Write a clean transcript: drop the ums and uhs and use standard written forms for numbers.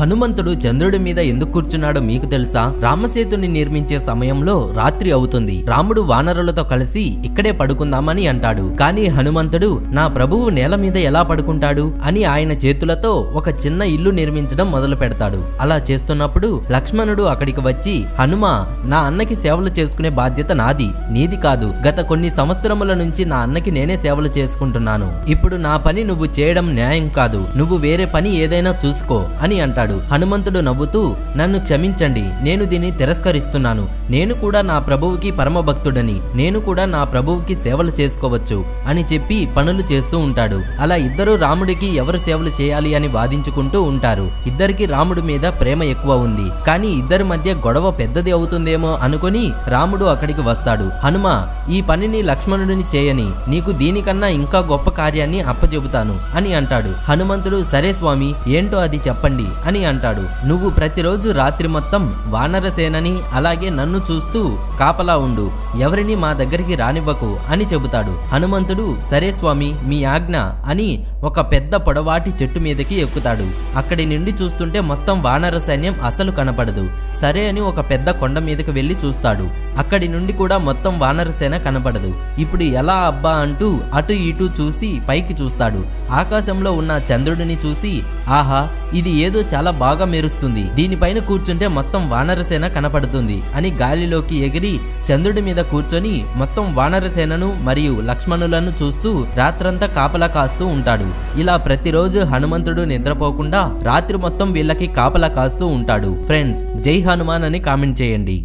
హనుమంతుడు చంద్రుడి మీద ఎందుకు కూర్చున్నాడో మీకు తెలుసా? రామసేతుని నిర్మించే సమయంలో రాత్రి అవుతుంది. రాముడు వానరులతో కలిసి ఇక్కడే పడుకుందామని అంటాడు. కానీ హనుమంతుడు నా ప్రభువు నేల మీద ఎలా పడుకుంటాడు అని ఆయన చేతులతో ఒక చిన్న ఇల్లు నిర్మించడం మొదలు పెడతాడు. అలా చేస్తున్నప్పుడు లక్ష్మణుడు అక్కడికి వచ్చి, హనుమ, నా అన్నకి సేవలు చేసుకునే బాధ్యత నాది, నీది కాదు. గత కొన్ని సంవత్సరముల నుంచి నా అన్నకి నేనే సేవలు చేసుకుంటున్నాను. ఇప్పుడు నా పని నువ్వు చేయడం న్యాయం కాదు. నువ్వు వేరే పని ఏదైనా చూసుకో అని అంటాడు. హనుమంతుడు నవ్వుతూ, నన్ను క్షమించండి, నేను దీన్ని తిరస్కరిస్తున్నాను. నేను కూడా నా ప్రభువుకి పరమభక్తుడని, నేను కూడా నా ప్రభువుకి సేవలు చేసుకోవచ్చు అని చెప్పి పనులు చేస్తూ ఉంటాడు. అలా ఇద్దరు రాముడికి ఎవరు సేవలు చేయాలి అని వాదించుకుంటూ ఉంటారు. ఇద్దరికి రాముడి మీద ప్రేమ ఎక్కువ ఉంది. కానీ ఇద్దరి మధ్య గొడవ పెద్దది అవుతుందేమో అనుకుని రాముడు అక్కడికి వస్తాడు. హనుమ, ఈ పనిని లక్ష్మణుడిని చేయని, నీకు దీనికన్నా ఇంకా గొప్ప కార్యాన్ని అప్పచెబుతాను అని అంటాడు. హనుమంతుడు, సరే స్వామి, ఏంటో అది చెప్పండి అని అంటాడు. నువ్వు ప్రతిరోజు రాత్రి మొత్తం వానరసేనని అలాగే నన్ను చూస్తూ కాపలా ఉండు, ఎవరిని మా దగ్గరికి రానివ్వకు అని చెబుతాడు. హనుమంతుడు, సరే స్వామి, మీ ఆజ్ఞ అని ఒక పెద్ద పొడవాటి చెట్టు మీదకి ఎక్కుతాడు. అక్కడి నుండి చూస్తుంటే మొత్తం వానర సైన్యం అసలు కనపడదు. సరే అని ఒక పెద్ద కొండ మీదకి వెళ్లి చూస్తాడు. అక్కడి నుండి కూడా మొత్తం వానర సేన కనపడదు. ఇప్పుడు ఎలా అబ్బా అంటూ అటు ఇటు చూసి పైకి చూస్తాడు. ఆకాశంలో ఉన్న చంద్రుడిని చూసి, ఆహా, ఇది ఏదో చాలా బాగా మెరుస్తుంది, దీనిపైన కూర్చుంటే మొత్తం వానరసేన కనపడుతుంది అని గాలిలోకి ఎగిరి చంద్రుడి మీద కూర్చొని మొత్తం వానరసేనను మరియు లక్ష్మణులను చూస్తూ రాత్రంతా కాపలా కాస్తూ ఉంటాడు. ఇలా ప్రతిరోజు హనుమంతుడు నిద్రపోకుండా రాత్రి మొత్తం వీళ్ళకి కాపలా కాస్తూ ఉంటాడు. ఫ్రెండ్స్, జై హనుమాన్ అని కామెంట్ చేయండి.